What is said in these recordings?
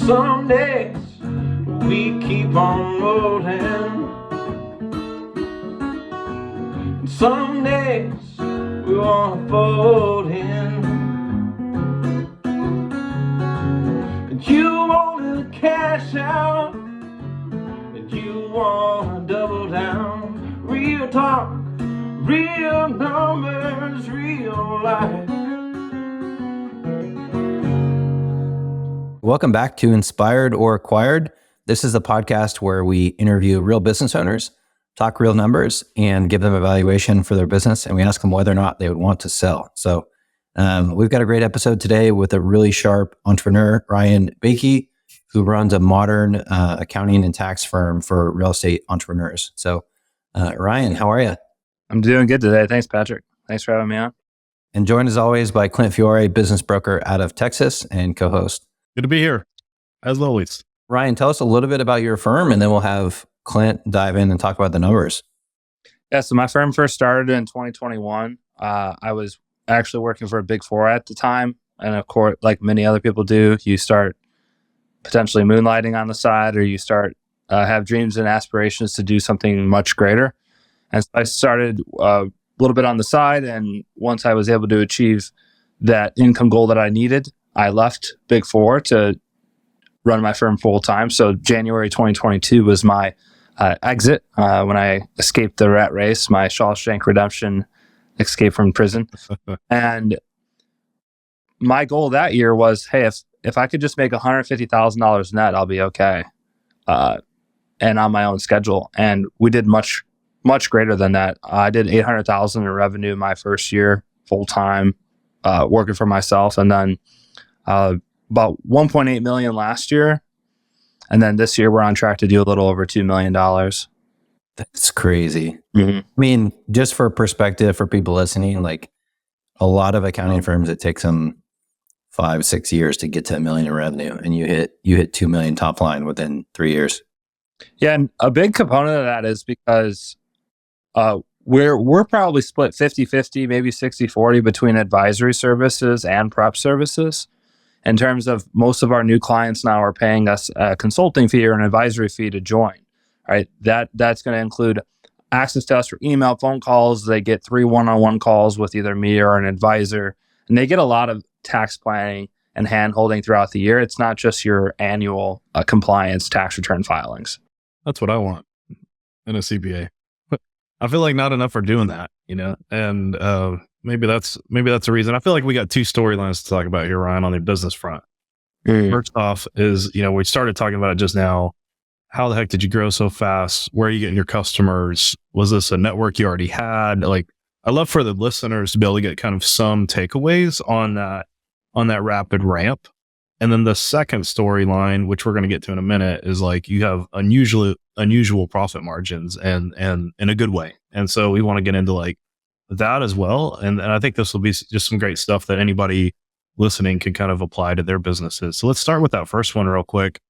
Some days we keep on rolling, and some days we wanna fold in, and you wanna cash out, and you wanna double down. Real talk, real numbers, real life. Welcome back to Inspired or Acquired. This is the podcast where we interview real business owners, talk real numbers, and give them a valuation for their business. And we ask them whether or not they would want to sell. So we've got a great episode today with a really sharp entrepreneur, Ryan Bakke, who runs a modern accounting and tax firm for real estate entrepreneurs. So Ryan, how are you? I'm doing good today. Thanks, Patrick. Thanks for having me on. And joined as always by Clint Fiore, business broker out of Texas and co-host. Good to be here, as always. Ryan, tell us a little bit about your firm, and then we'll have Clint dive in and talk about the numbers. Yeah, so my firm first started in 2021. I was actually working for a Big Four at the time. And of course, like many other people do, you start potentially moonlighting on the side, or you start have dreams and aspirations to do something much greater. And so I started a little bit on the side. And once I was able to achieve that income goal that I needed, I left Big Four to run my firm full time. So January 2022 was my exit when I escaped the rat race, my Shawshank Redemption escape from prison. And my goal that year was, hey, if I could just make $150,000 net, I'll be okay, and on my own schedule. And we did much greater than that. I did $800,000 in revenue my first year full time, working for myself, and then about $1.8 million last year. And then this year we're on track to do a little over $2 million. That's crazy. Mm-hmm. I mean, just for perspective for people listening, like a lot of accounting firms, it takes them 5-6 years to get to $1 million in revenue, and you hit 2 million top line within 3 years. Yeah, and a big component of that is because we're probably split 50-50, maybe 60-40 between advisory services and prep services. In terms of most of our new clients now are paying us a consulting fee or an advisory fee to join, right? That's going to include access to us for email, phone calls. They get 3 one-on-one calls with either me or an advisor, and they get a lot of tax planning and hand-holding throughout the year. It's not just your annual compliance tax return filings. That's what I want in a CPA. I feel like not enough are doing that, and maybe that's the reason. I feel like we got 2 storylines to talk about here, Ryan, on the business front. First off is, we started talking about it just now. How the heck did you grow so fast? Where are you getting your customers? Was this a network you already had? Like, I'd love for the listeners to be able to get kind of some takeaways on that rapid ramp. And then the second storyline, which we're going to get to in a minute, is like you have unusual profit margins and in a good way. And so we want to get into like that as well. And I think this will be just some great stuff that anybody listening can kind of apply to their businesses. So let's start with that first one real quick.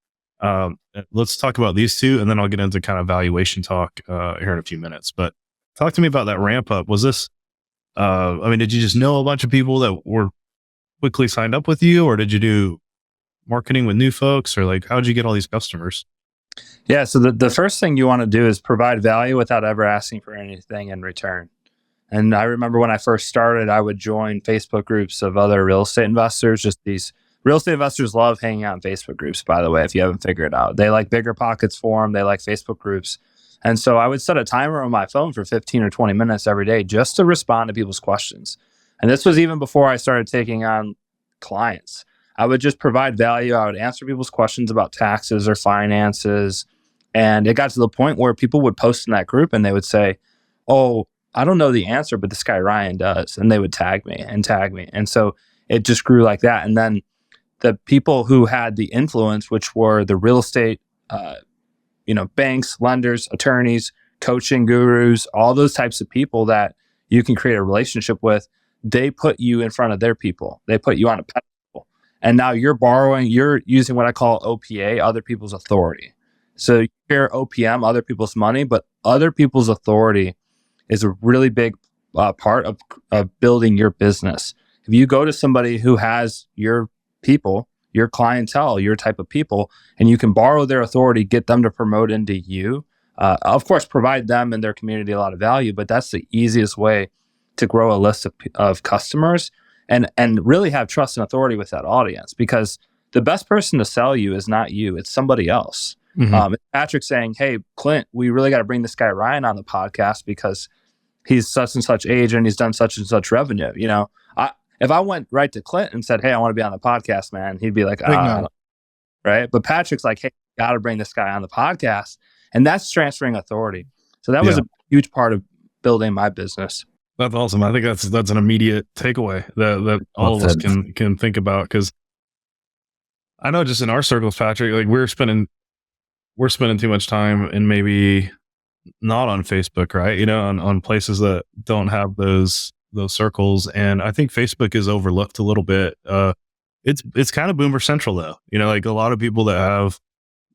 Let's talk about these two, and then I'll get into kind of valuation talk here in a few minutes. But talk to me about that ramp up. Was this, did you just know a bunch of people that were quickly signed up with you, or did you do marketing with new folks, or like, how'd you get all these customers? Yeah. So the first thing you want to do is provide value without ever asking for anything in return. And I remember when I first started, I would join Facebook groups of other real estate investors. Just these real estate investors love hanging out in Facebook groups, by the way, if you haven't figured it out. They like Bigger Pockets forum. They like Facebook groups. And so I would set a timer on my phone for 15 or 20 minutes every day just to respond to people's questions. And this was even before I started taking on clients. I would just provide value. I would answer people's questions about taxes or finances. And it got to the point where people would post in that group and they would say, oh, I don't know the answer, but this guy Ryan does. And they would tag me. And so it just grew like that. And then the people who had the influence, which were the real estate, banks, lenders, attorneys, coaching gurus, all those types of people that you can create a relationship with, they put you in front of their people. They put you on a pedestal. And now you're using what I call OPA, other people's authority. So you share OPM, other people's money, but other people's authority is a really big part of building your business. If you go to somebody who has your people, your clientele, your type of people, and you can borrow their authority, get them to promote into you. Of course, provide them and their community a lot of value, but that's the easiest way to grow a list of customers and really have trust and authority with that audience, because the best person to sell you is not you, it's somebody else. Patrick saying, hey, Clint, we really got to bring this guy Ryan on the podcast because he's such and such age and he's done such and such revenue. If I went right to Clint and said, hey, I want to be on the podcast, man, he'd be like, no. Right? But Patrick's like, hey, got to bring this guy on the podcast. And that's transferring authority. So that was a huge part of building my business. That's awesome. I think that's an immediate takeaway that all of us can think about, because I know just in our circles, Patrick, like we're spending too much time and maybe not on Facebook, right? On places that don't have those circles. And I think Facebook is overlooked a little bit. It's kind of boomer central though. Like a lot of people that have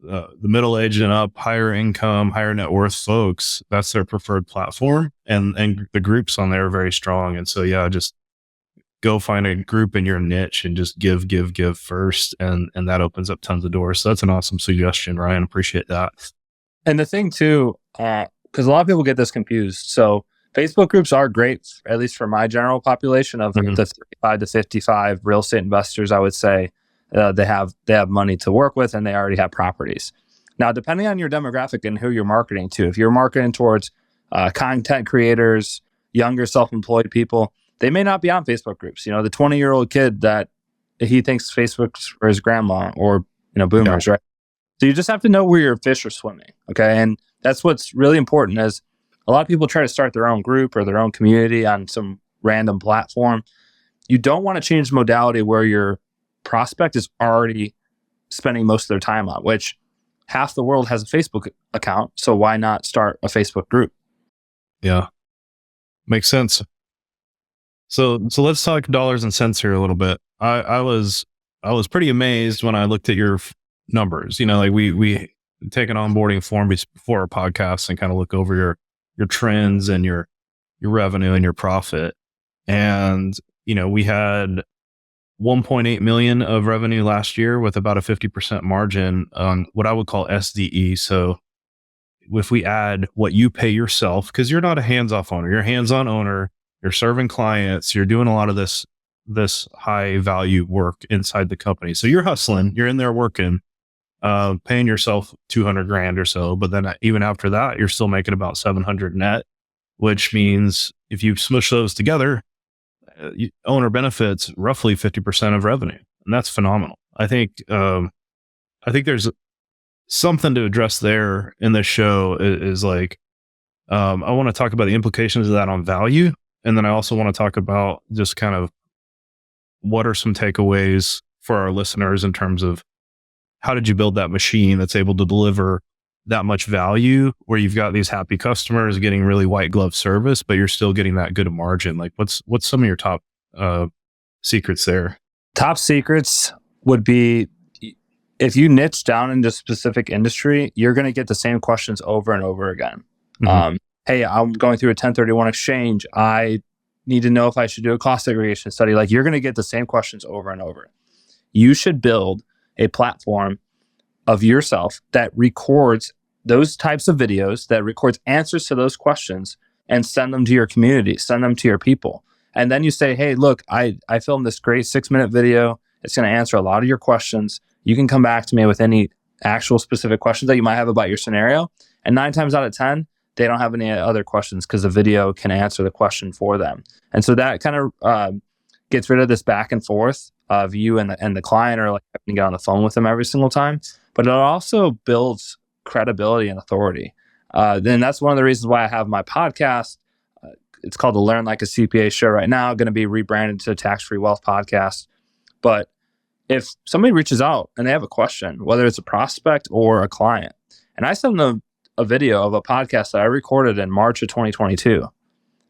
the middle age and up, higher income, higher net worth folks, that's their preferred platform. And the groups on there are very strong. And so, just go find a group in your niche and just give first. And that opens up tons of doors. So that's an awesome suggestion, Ryan. Appreciate that. And the thing too, because a lot of people get this confused. So Facebook groups are great, at least for my general population of the 35 to 55 real estate investors. I would say they have money to work with and they already have properties. Now, depending on your demographic and who you're marketing to, if you're marketing towards content creators, younger self-employed people, they may not be on Facebook groups. The 20-year-old kid that he thinks Facebook's for his grandma, or boomers, right? So you just have to know where your fish are swimming, okay? And that's what's really important. Is a lot of people try to start their own group or their own community on some random platform. You don't want to change the modality where your prospect is already spending most of their time on, which half the world has a Facebook account. So why not start a Facebook group? Yeah, makes sense. So let's talk dollars and cents here a little bit. I was pretty amazed when I looked at your numbers. Like we take an onboarding form before our podcast and kind of look over your trends and your revenue and your profit. And, we had 1.8 million of revenue last year with about a 50% margin on what I would call SDE. So if we add what you pay yourself, because you're not a hands-off owner, you're a hands-on owner, you're serving clients, you're doing a lot of this high value work inside the company. So you're hustling, you're in there working, paying yourself 200 grand or so. But then even after that, you're still making about 700 net, which means if you smush those together, owner benefits roughly 50% of revenue. And that's phenomenal. I think there's something to address there in this show is like, I want to talk about the implications of that on value. And then I also want to talk about just kind of what are some takeaways for our listeners in terms of how did you build that machine that's able to deliver that much value where you've got these happy customers getting really white glove service, but you're still getting that good margin. Like what's some of your top secrets there? Top secrets would be, if you niche down into a specific industry, you're going to get the same questions over and over again. Hey, I'm going through a 1031 exchange. I need to know if I should do a cost segregation study. Like you're going to get the same questions over and over. You should build a platform of yourself that records those types of videos, that records answers to those questions, and send them to your community, send them to your people. And then you say, hey, look, I filmed this great 6-minute video. It's going to answer a lot of your questions. You can come back to me with any actual specific questions that you might have about your scenario. And 9 times out of 10, they don't have any other questions because the video can answer the question for them. And so that kind of gets rid of this back and forth of you and the client, or like having to get on the phone with them every single time. But it also builds credibility and authority. Then that's one of the reasons why I have my podcast. It's called the Learn Like a CPA show right now, going to be rebranded to Tax Free Wealth Podcast. But if somebody reaches out and they have a question, whether it's a prospect or a client, and I send them a video of a podcast that I recorded in March of 2022,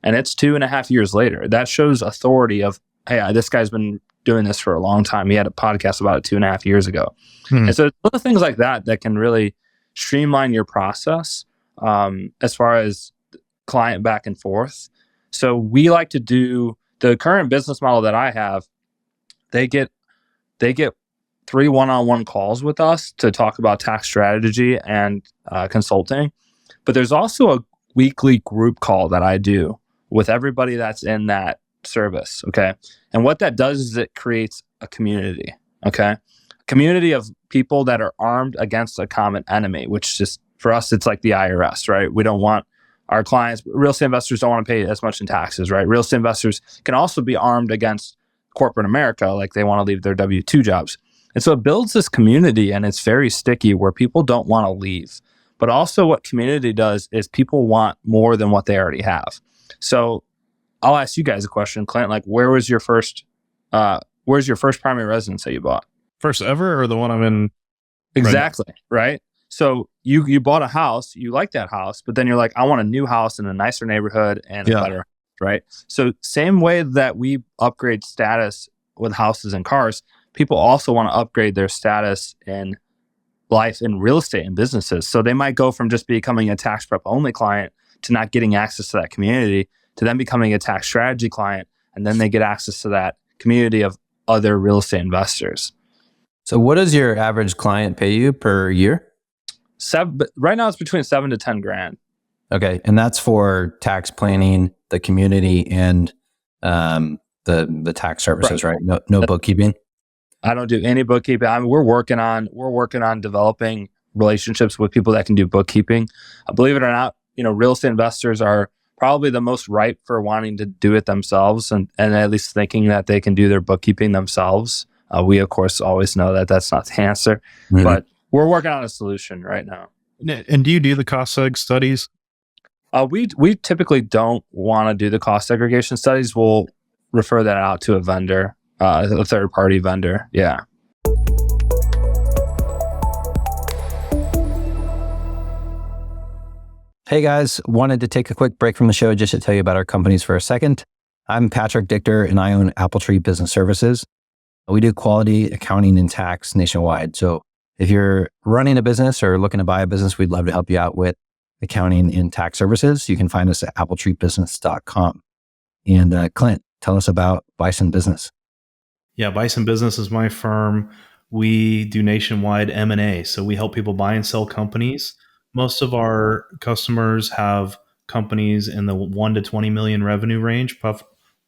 and it's 2.5 years later, that shows authority of, hey, this guy's been doing this for a long time. He had a podcast about it 2.5 years ago. And so little things like that can really streamline your process as far as client back and forth. So we like to do the current business model that I have. They get 3 one-on-one calls with us to talk about tax strategy and consulting. But there's also a weekly group call that I do with everybody that's in that service. Okay. And what that does is it creates a community. Okay. A community of people that are armed against a common enemy, which just for us, it's like the IRS, right? We don't want our clients, real estate investors don't want to pay as much in taxes, right? Real estate investors can also be armed against corporate America, like they want to leave their W-2 jobs. And so it builds this community, and it's very sticky where people don't want to leave. But also what community does is people want more than what they already have. So I'll ask you guys a question, Clint, like where's your first primary residence that you bought? First ever, or the one I'm in? Exactly. Right. So you bought a house, you like that house, but then you're like, I want a new house in a nicer neighborhood and a better, right? So same way that we upgrade status with houses and cars, people also want to upgrade their status in life in real estate and businesses. So they might go from just becoming a tax prep only client to not getting access to that community to then becoming a tax strategy client. And then they get access to that community of other real estate investors. So what does your average client pay you per year? Right now it's between 7 to 10 grand. Okay. And that's for tax planning, the community, and the tax services, right? No bookkeeping? I don't do any bookkeeping. We're working on developing relationships with people that can do bookkeeping. Believe it or not, real estate investors are probably the most ripe for wanting to do it themselves and at least thinking that they can do their bookkeeping themselves. We, of course, always know that that's not the answer, but we're working on a solution right now. And do you do the cost seg studies? We typically don't want to do the cost segregation studies. We'll refer that out to a vendor, a third-party vendor. Yeah. Hey guys, wanted to take a quick break from the show just to tell you about our companies for a second. I'm Patrick Dichter and I own Appletree Business Services. We do quality accounting and tax nationwide. So if you're running a business or looking to buy a business, we'd love to help you out with accounting and tax services. You can find us at appletreebusiness.com. And Clint, tell us about Bison Business. Yeah, Bison Business is my firm. We do nationwide M&A. So we help people buy and sell companies. Most of our customers have companies in the 1 to 20 million revenue range,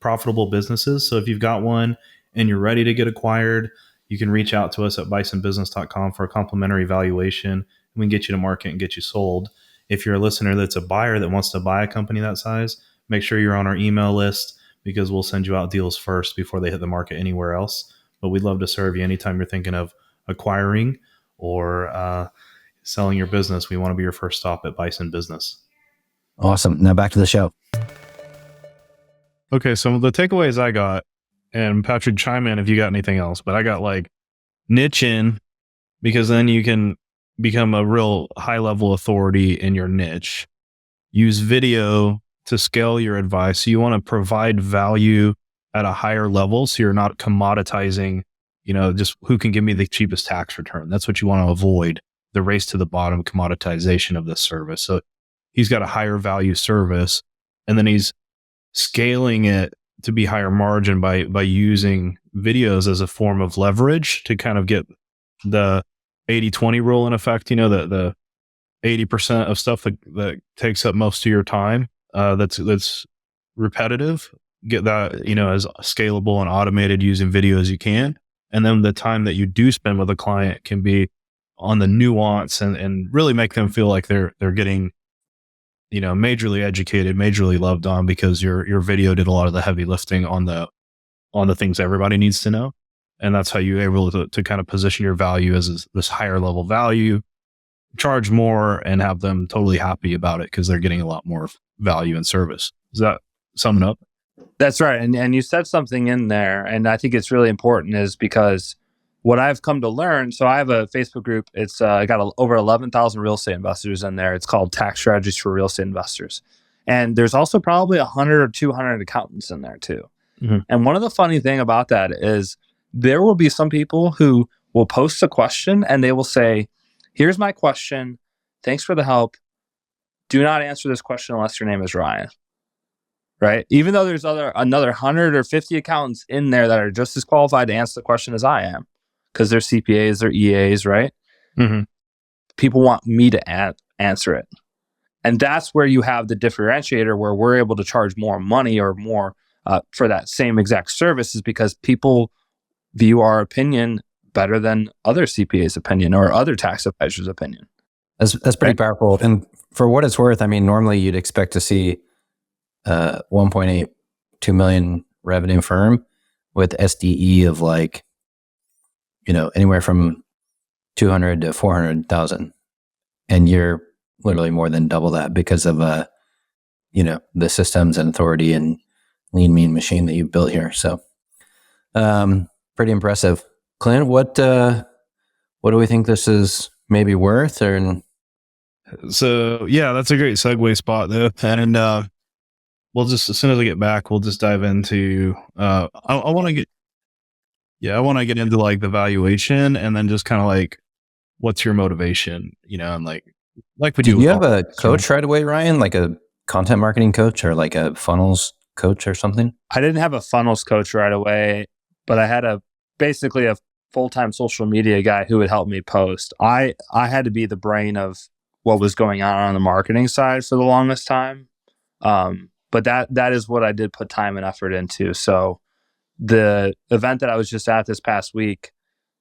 profitable businesses. So if you've got one and you're ready to get acquired, you can reach out to us at bisonbusiness.com for a complimentary valuation, and we can get you to market and get you sold. If you're a listener that's a buyer that wants to buy a company that size, make sure you're on our email list because we'll send you out deals first before they hit the market anywhere else. But we'd love to serve you anytime you're thinking of acquiring or selling your business. We want to be your first stop at Bison Business. Awesome. Now back to the show. Okay, so the takeaways I got, and Patrick, chime in if you got anything else, but I got like niche in, because then you can become a real high level authority in your niche. Use video to scale your advice. So you want to provide value at a higher level. So you're not commoditizing, just who can give me the cheapest tax return. That's what you want to avoid, the race to the bottom commoditization of this service. So he's got a higher value service, and then he's scaling it to be higher margin by using videos as a form of leverage to kind of get the 80-20 rule in effect, the 80% of stuff that takes up most of your time, that's repetitive, get that, as scalable and automated using video as you can. And then the time that you do spend with a client can be on the nuance and really make them feel like they're getting, majorly educated, majorly loved on, because your video did a lot of the heavy lifting on the things everybody needs to know. And that's how you're able to kind of position your value as this higher level value, charge more, and have them totally happy about it because they're getting a lot more value and service. Does that sum it up? That's right. And you said something in there, and I think it's really important, is because what I've come to learn, so I have a Facebook group. It's got over 11,000 real estate investors in there. It's called Tax Strategies for Real Estate Investors. And there's also probably 100 or 200 accountants in there too. Mm-hmm. And one of the funny thing about that is there will be some people who will post a question and they will say, here's my question. Thanks for the help. Do not answer this question unless your name is Ryan. Right? Even though there's another 100 or 50 accountants in there that are just as qualified to answer the question as I am. because they're CPAs, they're EAs, right? Mhm. People want me to answer it. And that's where you have the differentiator where we're able to charge more money or more for that same exact service, is because people view our opinion better than other CPA's opinion or other tax advisor's opinion. That's pretty powerful. And for what it's worth, I mean, normally you'd expect to see 1.82 million revenue firm with SDE of like, anywhere from 200 to 400,000. And you're literally more than double that because of, the systems and authority and lean mean machine that you've built here. So, pretty impressive. Clint, what do we think this is maybe worth? Or So yeah, that's a great segue spot though. And we'll just, as soon as I get back, we'll just dive into I want to get into like the valuation, and then just kind of like, what's your motivation, and like we do. Do you have a coach right away, Ryan? Like a content marketing coach or like a funnels coach or something? I didn't have a funnels coach right away, but I had basically a full-time social media guy who would help me post. I had to be the brain of what was going on the marketing side for the longest time. But that is what I did put time and effort into. So the event that I was just at this past week,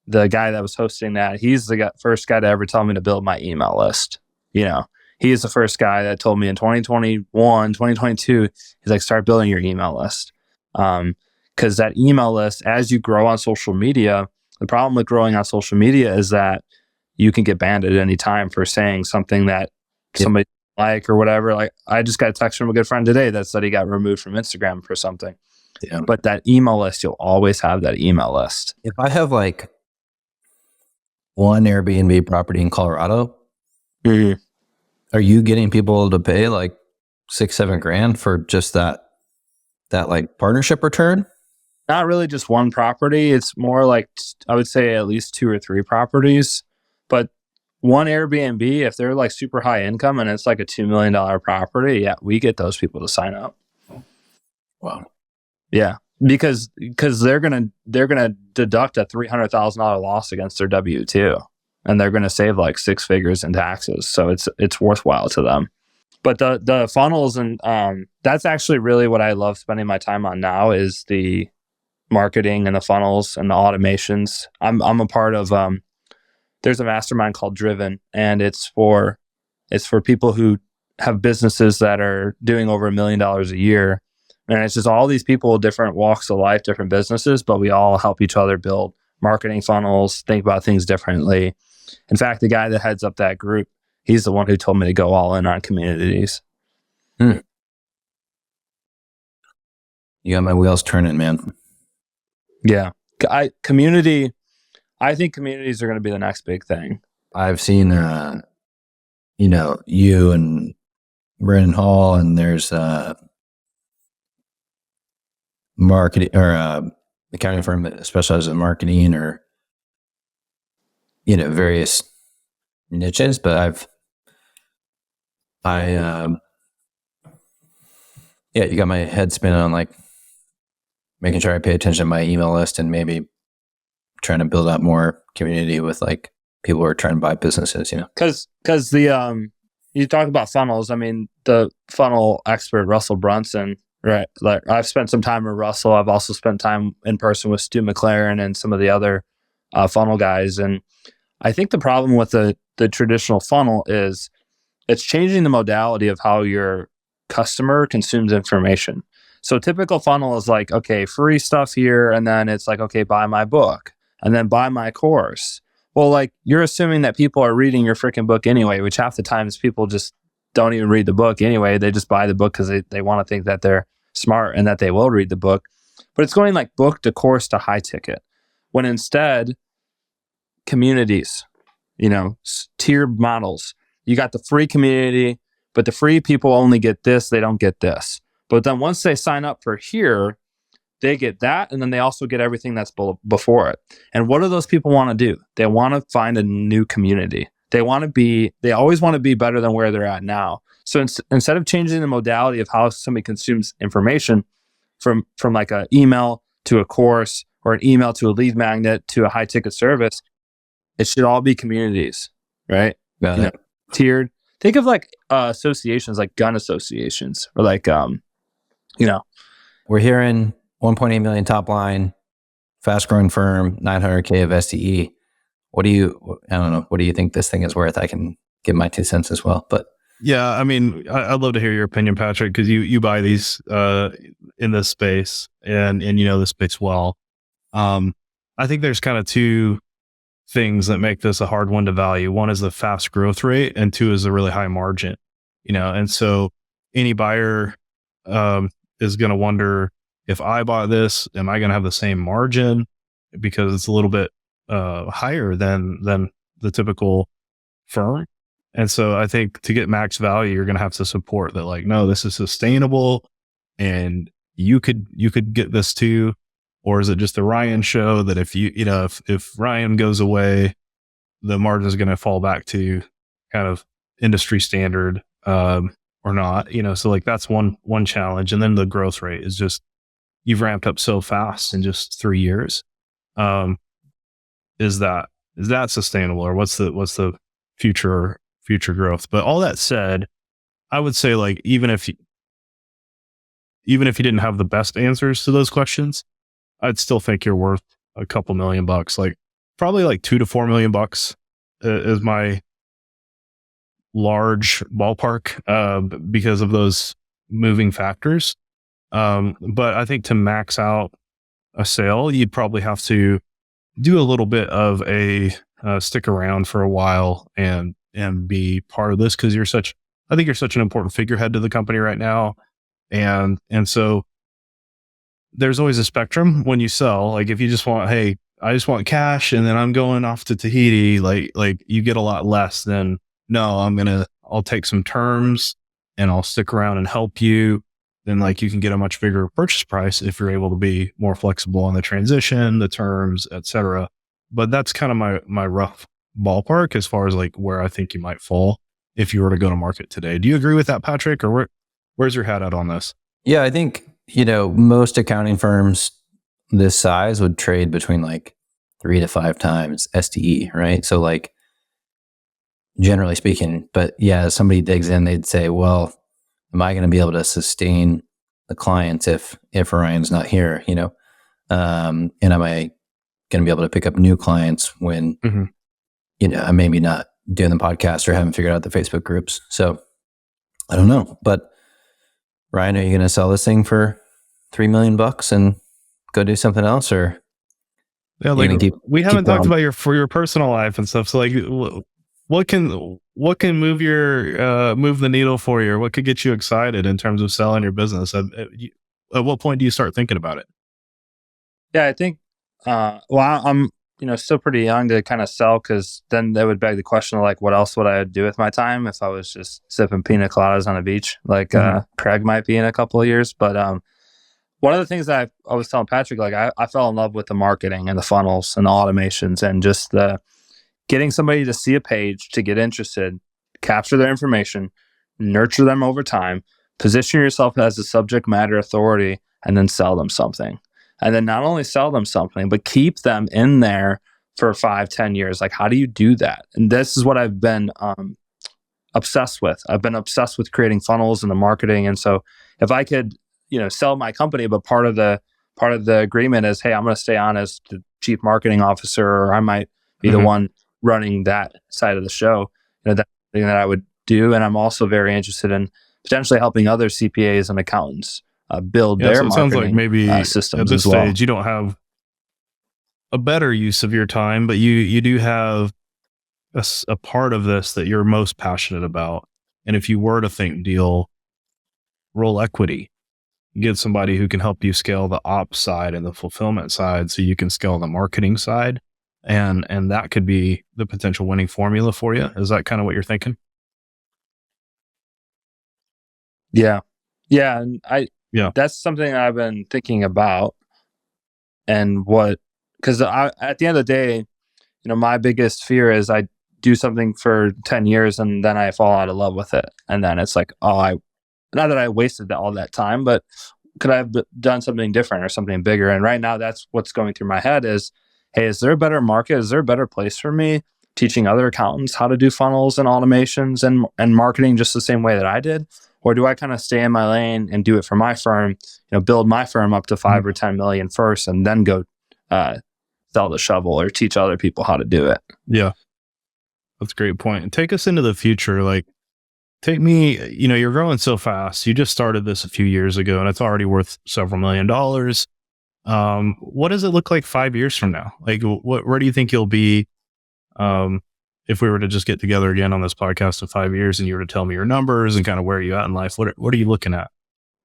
the guy that was hosting that, he's the first guy to ever tell me to build my email list. He's the first guy that told me in 2021, 2022, he's like, start building your email list. Because that email list, as you grow on social media, the problem with growing on social media is that you can get banned at any time for saying something that somebody like or whatever. Like, I just got a text from a good friend today that said he got removed from Instagram for something. Yeah. But that email list, you'll always have that email list. If I have like one Airbnb property in Colorado, are you getting people to pay like $6-7 for just that like partnership return? Not really just one property. It's more like, I would say at least 2 or 3 properties. But one Airbnb, if they're like super high income and it's like a $2 million property, yeah, we get those people to sign up. Wow. Yeah, because they're gonna deduct a $300,000 loss against their W-2, and they're gonna save like 6 figures in taxes. So it's worthwhile to them. But the funnels, and that's actually really what I love spending my time on now, is the marketing and the funnels and the automations. I'm a part of there's a mastermind called Driven, and it's for people who have businesses that are doing over $1 million a year. And it's just all these people, different walks of life, different businesses, but we all help each other build marketing funnels, think about things differently. In fact, the guy that heads up that group, he's the one who told me to go all in on communities. You got my wheels turning, man. Yeah. I think communities are going to be the next big thing. I've seen, you and Brandon Hall, and there's marketing or accounting firm that specializes in marketing, or various niches. But you got my head spinning on like making sure I pay attention to my email list, and maybe trying to build out more community with like people who are trying to buy businesses. Because the you talk about funnels. I mean, the funnel expert Russell Brunson. Right. Like, I've spent some time with Russell. I've also spent time in person with Stu McLaren and some of the other funnel guys. And I think the problem with the traditional funnel is it's changing the modality of how your customer consumes information. So typical funnel is like, okay, free stuff here. And then it's like, okay, buy my book and then buy my course. Well, like, you're assuming that people are reading your freaking book anyway, which half the times people just don't even read the book anyway. They just buy the book because they want to think that they're smart and that they will read the book. But it's going like book to course to high ticket, when instead communities, tiered models. You got the free community, but the free people only get this. They don't get this. But then once they sign up for here, they get that. And then they also get everything that's before it. And what do those people want to do? They want to find a new community. They always want to be better than where they're at now. So instead of changing the modality of how somebody consumes information from like an email to a course or an email to a lead magnet to a high ticket service, it should all be communities, right? Got it. Tiered. Think of like associations, like gun associations, or like We're hearing 1.8 million top line, fast growing firm, 900K of SDE. I don't know. What do you think this thing is worth? I can give my 2 cents as well, but Yeah, I mean, I'd love to hear your opinion, Patrick, because you buy these in this space and you know this space well. I think there's kind of two things that make this a hard one to value. One is the fast growth rate, and two is the really high margin. And so any buyer is going to wonder, if I buy this, am I going to have the same margin? Because it's a little bit higher than the typical firm. And so I think to get max value, you're going to have to support that, like, no, this is sustainable and you could get this too. Or is it just the Ryan show that if Ryan goes away, the margin is going to fall back to kind of industry standard or not? So like that's one challenge. And then the growth rate is just, you've ramped up so fast in just 3 years. Is that sustainable, or what's the future growth? But all that said, I would say, like, even if you didn't have the best answers to those questions, I'd still think you're worth a couple $1 million. Like probably like $2 to $4 million is my large ballpark because of those moving factors. But I think to max out a sale, you'd probably have to do a little bit of a stick around for a while and be part of this, because I think you're such an important figurehead to the company right now. And so there's always a spectrum when you sell. Like if you just want, hey, I just want cash and then I'm going off to Tahiti, like you get a lot less than, no, I'll take some terms and I'll stick around and help you. Then like you can get a much bigger purchase price if you're able to be more flexible on the transition, the terms, etc. But that's kind of my rough ballpark as far as like where I think you might fall if you were to go to market today. Do you agree with that, Patrick, or where's your head at on this? yeah, I think, most accounting firms this size would trade between like 3 to 5 times SDE, right? So like generally speaking, but yeah, as somebody digs in, they'd say, well, am I going to be able to sustain the clients if Ryan's not here, and am I going to be able to pick up new clients when, I'm maybe not doing the podcast or haven't figured out the Facebook groups. So I don't know, but Ryan, are you going to sell this thing for $3 million and go do something else, or? Yeah, like we haven't talked about your personal life and stuff. So like, what can move the needle for you, or what could get you excited in terms of selling your business? At what point do you start thinking about it? Yeah, I think, I'm still pretty young to kind of sell, because then that would beg the question of like, what else would I do with my time if I was just sipping pina coladas on a beach, like Craig might be in a couple of years. But one of the things that I was telling Patrick, like I fell in love with the marketing and the funnels and the automations and just the getting somebody to see a page, to get interested, capture their information, nurture them over time, position yourself as a subject matter authority, and then sell them something. And then not only sell them something, but keep them in there for 5-10 years. Like, how do you do that? And this is what I've been obsessed with. I've been obsessed with creating funnels and the marketing. And so if I could, sell my company, but part of the agreement is, hey, I'm going to stay on as the chief marketing officer, or I might be the one running that side of the show. That's something that I would do. And I'm also very interested in potentially helping other CPAs and accountants build their marketing sounds like maybe systems at this as well. stage you don't have a better use of your time, but you do have a part of this that you're most passionate about. And if you were to think deal, roll equity, get somebody who can help you scale the ops side and the fulfillment side, so you can scale the marketing side, and that could be the potential winning formula for you. Is that kind of what you're thinking? Yeah, and that's something I've been thinking about. And because at the end of the day, my biggest fear is I do something for 10 years and then I fall out of love with it. And then it's like, not that I wasted all that time, but could I have done something different or something bigger? And right now, that's what's going through my head is, hey, is there a better market? Is there a better place for me teaching other accountants how to do funnels and automations and marketing just the same way that I did? Or do I kind of stay in my lane and do it for my firm, build my firm up to 5 or 10 million first and then go sell the shovel or teach other people how to do it? Yeah. That's a great point. And take us into the future. Like, take me, you're growing so fast. You just started this a few years ago and it's already worth several $1,000,000. What does it look like 5 years from now? Like, where do you think you'll be? If we were to just get together again on this podcast in 5 years and you were to tell me your numbers and kind of where you're at in life, what are you looking at?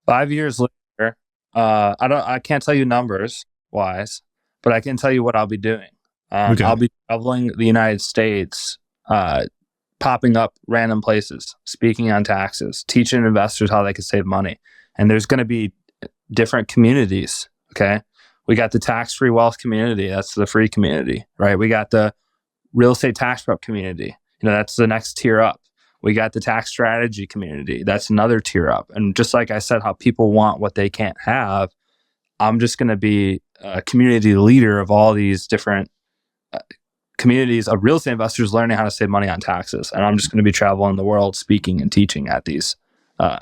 5 years later, I can't tell you numbers wise, but I can tell you what I'll be doing. Okay. I'll be traveling the United States, popping up random places, speaking on taxes, teaching investors how they can save money. And there's going to be different communities. Okay. We got the tax-free wealth community. That's the free community, right? We got the real estate tax prep community. That's the next tier up. We got the tax strategy community. That's another tier up. And just like I said, how people want what they can't have, I'm just going to be a community leader of all these different communities of real estate investors learning how to save money on taxes. And I'm just going to be traveling the world speaking and teaching at these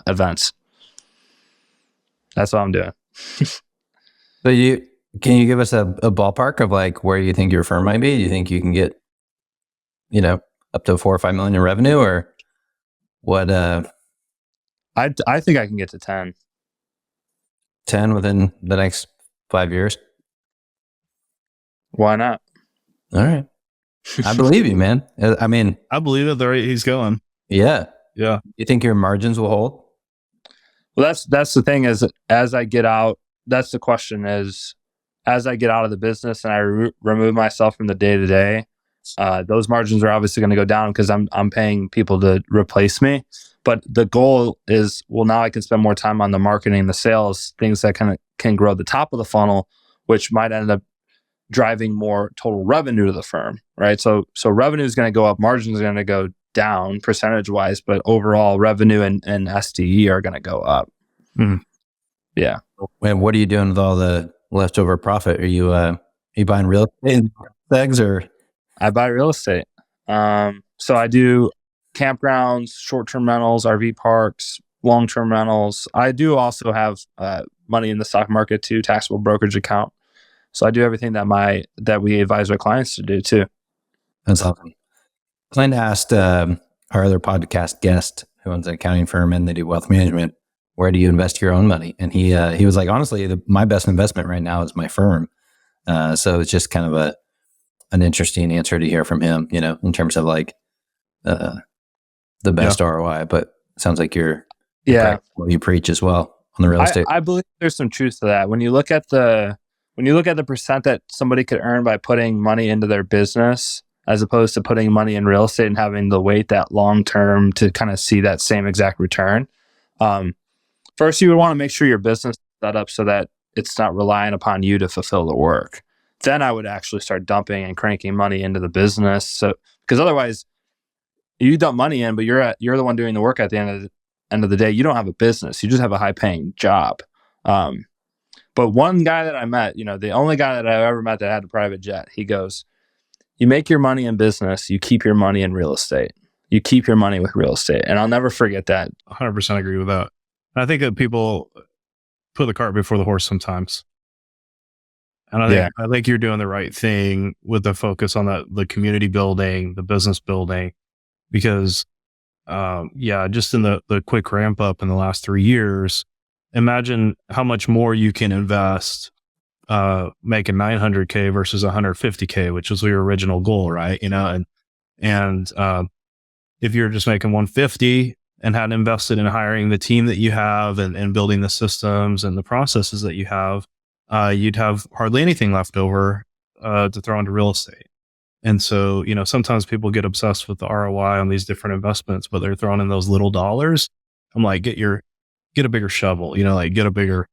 events. That's what I'm doing. So can you give us a ballpark of like where you think your firm might be? Do you think you can get, up to 4 or 5 million in revenue, or what? I think I can get to 10. 10 within the next 5 years? Why not? All right. I believe you, man. I mean, I believe it the rate he's going. yeah. Yeah. You think your margins will hold? Well, that's the thing is, as I get out, that's the question is, as I get out of the business and I remove myself from the day-to-day, those margins are obviously going to go down because I'm paying people to replace me. But the goal is, well, now I can spend more time on the marketing, the sales, things that can grow the top of the funnel, which might end up driving more total revenue to the firm, right? So revenue is going to go up, margins are going to go down percentage-wise, but overall revenue and SDE are going to go up. Mm. Yeah. And what are you doing with all the leftover profit? Are you buying real estate eggs, or? I buy real estate. So I do campgrounds, short-term rentals, RV parks, long-term rentals. I do also have money in the stock market too, taxable brokerage account. So I do everything that we advise our clients to do too. That's awesome. Clint asked our other podcast guest who owns an accounting firm and they do wealth management, where do you invest your own money? And he was like, honestly, my best investment right now is my firm. So it's just kind of an interesting answer to hear from him, in terms of like the best ROI. But it sounds like you're what you preach as well on the real estate. I believe there's some truth to that. When you look at the percent that somebody could earn by putting money into their business, as opposed to putting money in real estate and having to wait that long term to kind of see that same exact return. First, you would want to make sure your business is set up so that it's not relying upon you to fulfill the work. Then I would actually start dumping and cranking money into the business. So, because otherwise, you dump money in, but you're the one doing the work at the end of the day. You don't have a business. You just have a high paying job. But one guy that I met, the only guy that I've ever met that had a private jet, he goes, "You make your money in business. You keep your money in real estate. You keep your money with real estate." And I'll never forget that. 100% agree with that. I think that people put the cart before the horse sometimes. And I think you're doing the right thing with the focus on the community building, the business building, because, just in the quick ramp up in the last 3 years, imagine how much more you can invest, making $900K versus $150K, which was your original goal, right? And if you're just making $150 and hadn't invested in hiring the team that you have and building the systems and the processes that you have, you'd have hardly anything left over to throw into real estate. And so, sometimes people get obsessed with the ROI on these different investments, but they're throwing in those little dollars. I'm like, get a bigger shovel, get a bigger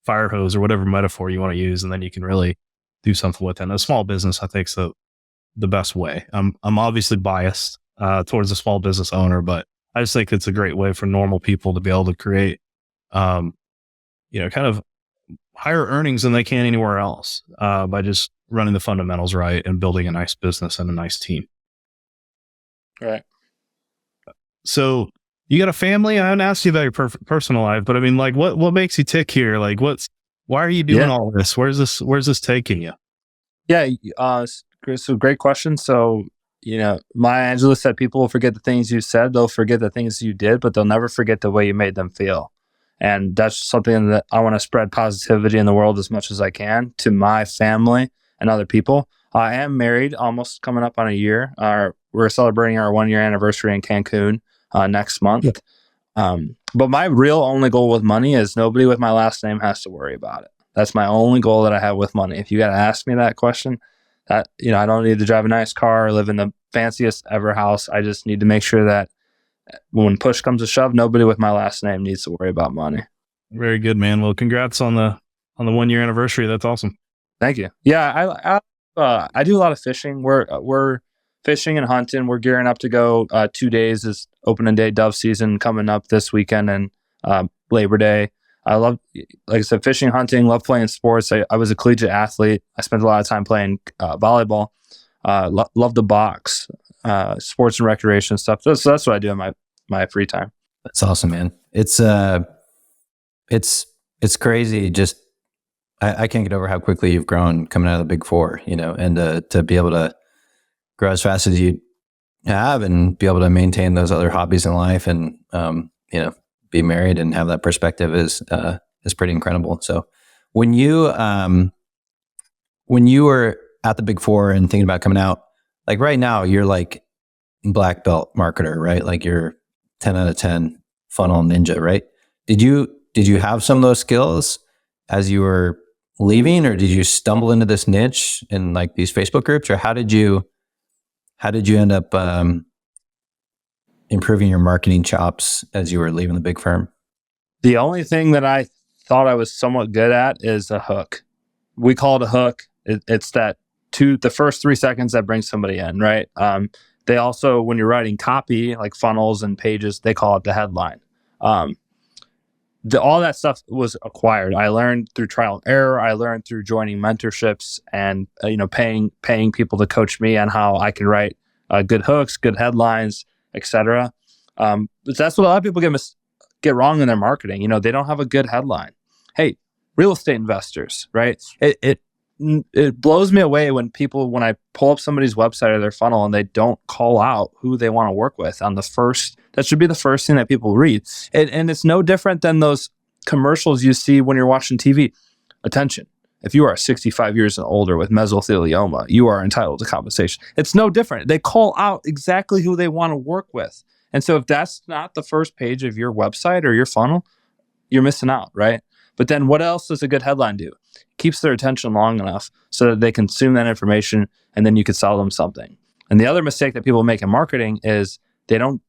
fire hose or whatever metaphor you want to use, and then you can really do something with it. And a small business, I think, is the best way. I'm obviously biased towards a small business owner, but I just think it's a great way for normal people to be able to create, kind of higher earnings than they can anywhere else by just running the fundamentals right and building a nice business and a nice team. Right. So you got a family? I haven't asked you about your personal life, but I mean, like, what makes you tick here? Like, why are you doing all this? Where's this taking you? Yeah. So great question. So, Maya Angelou said, people will forget the things you said. They'll forget the things you did, but they'll never forget the way you made them feel. And that's something that I want to spread positivity in the world as much as I can to my family and other people. I am married, almost coming up on a year. We're celebrating our 1-year anniversary in Cancun next month. But my real only goal with money is nobody with my last name has to worry about it. That's my only goal that I have with money. If you got to ask me that question, that I don't need to drive a nice car or live in the fanciest ever house. I just need to make sure that when push comes to shove, nobody with my last name needs to worry about money. Very good, man. Well, congrats on the 1-year anniversary. That's awesome. Thank you. Yeah, I do a lot of fishing. We're fishing and hunting. We're gearing up to go 2 days is opening day dove season coming up this weekend and Labor Day. I love, like I said, fishing, hunting, love playing sports. I was a collegiate athlete. I spent a lot of time playing volleyball. Love to box, sports and recreation stuff. So that's what I do in my free time. That's awesome, man. It's crazy. Just, I can't get over how quickly you've grown coming out of the Big Four, and to be able to grow as fast as you have and be able to maintain those other hobbies in life and, be married and have that perspective is pretty incredible. So when you were at the Big Four and thinking about coming out, like right now, you're like black belt marketer, right? Like you're 10 out of 10 funnel ninja, right? Did you have some of those skills as you were leaving, or did you stumble into this niche in like these Facebook groups, or how did you end up improving your marketing chops as you were leaving the big firm? The only thing that I thought I was somewhat good at is a hook. We call it a hook. It's that the first 3 seconds that brings somebody in, right? They also, when you're writing copy, like funnels and pages, they call it the headline. All that stuff was acquired. I learned through trial and error. I learned through joining mentorships and paying people to coach me on how I can write good hooks, good headlines, etc. But that's what a lot of people get wrong in their marketing. They don't have a good headline. Hey, real estate investors, right? It blows me away when I pull up somebody's website or their funnel and they don't call out who they want to work with on the first. That should be the first thing that people read. And it's no different than those commercials you see when you're watching TV. Attention. If you are 65 years and older with mesothelioma, you are entitled to compensation. It's no different. They call out exactly who they want to work with. And so if that's not the first page of your website or your funnel, you're missing out, right? But then what else does a good headline do? Keeps their attention long enough so that they consume that information and then you could sell them something. And the other mistake that people make in marketing is they don't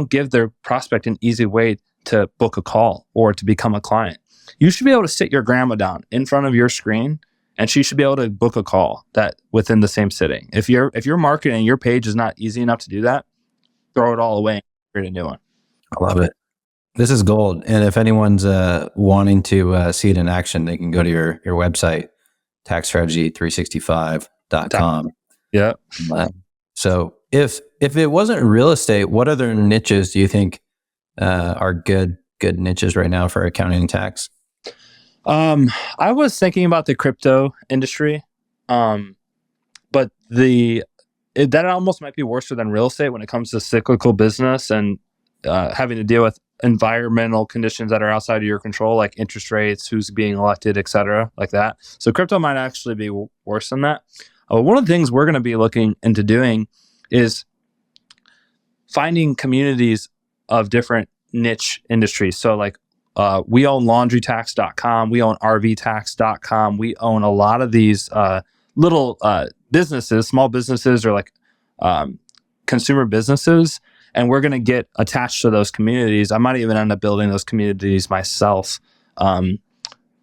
give their prospect an easy way to book a call or to become a client. You should be able to sit your grandma down in front of your screen and she should be able to book a call that within the same sitting. If your marketing, your page is not easy enough to do that, throw it all away and create a new one. I love it. This is gold. And if anyone's wanting to see it in action, they can go to your website, taxstrategy365.com. Yeah. So if it wasn't real estate, what other niches do you think are good niches right now for accounting and tax? I was thinking about the crypto industry, but that almost might be worse than real estate when it comes to cyclical business and having to deal with environmental conditions that are outside of your control, like interest rates, who's being elected, et cetera, like that. So crypto might actually be worse than that. One of the things we're going to be looking into doing is finding communities of different niche industries. So like we own laundrytax.com, we own rvtax.com, we own a lot of these little businesses, small businesses or like consumer businesses. And we're going to get attached to those communities. I might even end up building those communities myself. I'm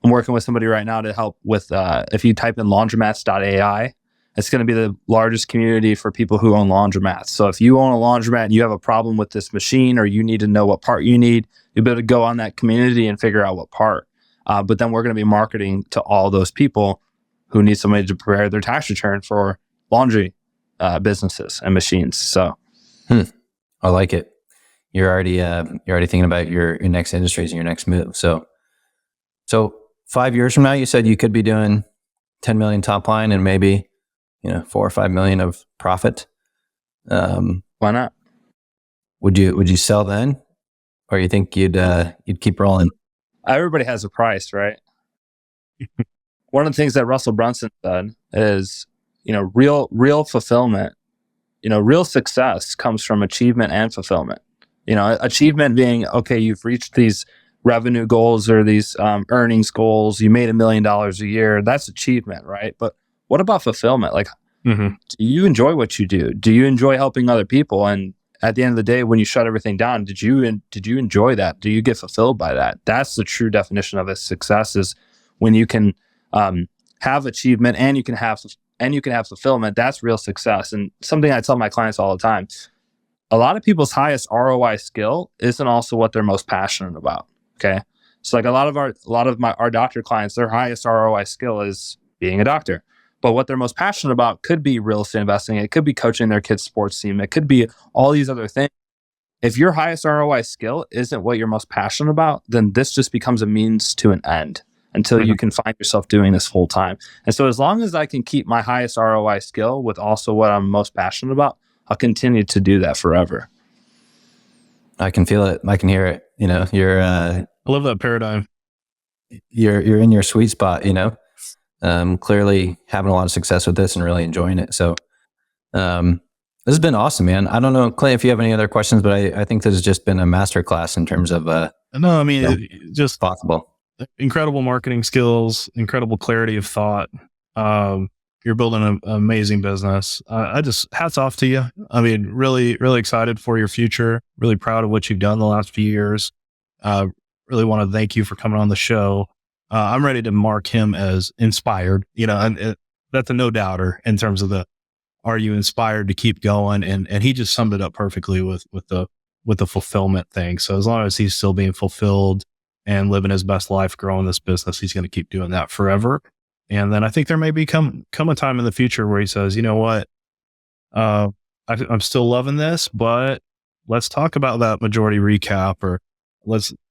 working with somebody right now to help with, if you type in laundromats.ai, it's going to be the largest community for people who own laundromats. So if you own a laundromat and you have a problem with this machine or you need to know what part you need, you'll be able to go on that community and figure out what part. But then we're going to be marketing to all those people who need somebody to prepare their tax return for laundry businesses and machines. So, I like it. You're already thinking about your next industries and your next move. So 5 years from now, you said you could be doing 10 million top line and maybe 4 or 5 million of profit. why not? Would you sell then, or you think you'd keep rolling? Everybody has a price, right? One of the things that Russell Brunson said is, real fulfillment, real success comes from achievement and fulfillment. Achievement being, okay, you've reached these revenue goals or these earnings goals, you made $1 million a year. That's achievement, right? But what about fulfillment? Like, do you enjoy what you do? Do you enjoy helping other people? And at the end of the day, when you shut everything down, did you enjoy that? Do you get fulfilled by that? That's the true definition of a success, is when you can have achievement and you can have fulfillment. That's real success. And something I tell my clients all the time, a lot of people's highest ROI skill isn't also what they're most passionate about. Okay. So like a lot of our doctor clients, their highest ROI skill is being a doctor. But what they're most passionate about could be real estate investing. It could be coaching their kids' sports team. It could be all these other things. If your highest ROI skill isn't what you're most passionate about, then this just becomes a means to an end until you can find yourself doing this full time. And so as long as I can keep my highest ROI skill with also what I'm most passionate about, I'll continue to do that forever. I can feel it. I can hear it. You're I love that paradigm. You're in your sweet spot. Clearly having a lot of success with this and really enjoying it. So, this has been awesome, man. I don't know, Clay, if you have any other questions, but I think this has just been a masterclass in terms of no, I mean, just possible. Incredible marketing skills, incredible clarity of thought. You're building an amazing business. I just hats off to you. I mean, really, really excited for your future. Really proud of what you've done the last few years. Really want to thank you for coming on the show. I'm ready to mark him as inspired, and that's a no doubter in terms of are you inspired to keep going? And he just summed it up perfectly with the fulfillment thing. So as long as he's still being fulfilled and living his best life, growing this business, he's going to keep doing that forever. And then I think there may come a time in the future where he says, you know what, I'm still loving this, but let's talk about that majority recap, or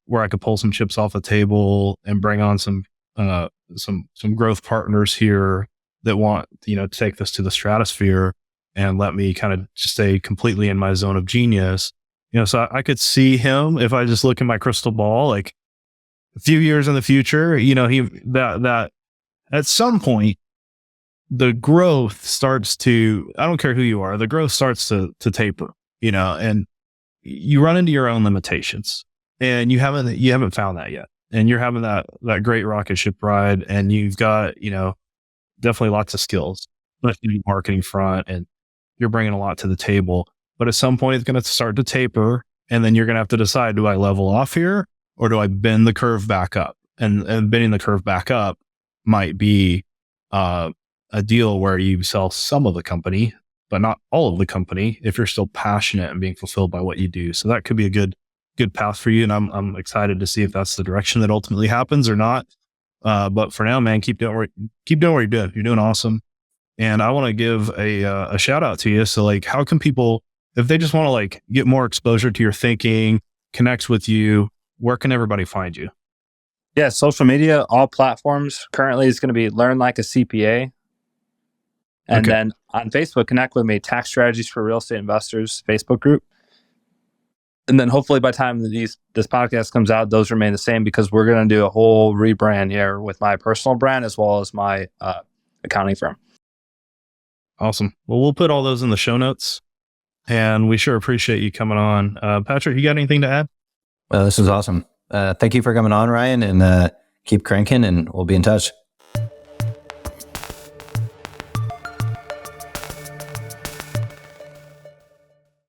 where I could pull some chips off the table and bring on some growth partners here that want, to take this to the stratosphere and let me kind of just stay completely in my zone of genius. So I could see him, if I just look in my crystal ball, like a few years in the future, that at some point the growth starts to, I don't care who you are, the growth starts to taper, and you run into your own limitations, and you haven't found that yet. And you're having that great rocket ship ride, and you've got, definitely lots of skills, especially in the marketing front, and you're bringing a lot to the table. But at some point it's going to start to taper, and then you're going to have to decide, do I level off here, or do I bend the curve back up? And bending the curve back up might be a deal where you sell some of the company, but not all of the company, if you're still passionate and being fulfilled by what you do. So that could be a good path for you. And I'm excited to see if that's the direction that ultimately happens or not. But for now, man, keep doing what you're doing. You're doing awesome. And I want to give a shout out to you. So like, how can people, if they just want to like get more exposure to your thinking, connect with you, where can everybody find you? Yeah, social media, all platforms. Currently is going to be Learn Like a CPA. And then on Facebook, connect with me, Tax Strategies for Real Estate Investors Facebook group. And then hopefully by the time this podcast comes out, those remain the same, because we're going to do a whole rebrand here with my personal brand as well as my accounting firm. Awesome. Well, we'll put all those in the show notes, and we sure appreciate you coming on. Patrick, you got anything to add? Well, this is awesome. Thank you for coming on, Ryan, and keep cranking, and we'll be in touch.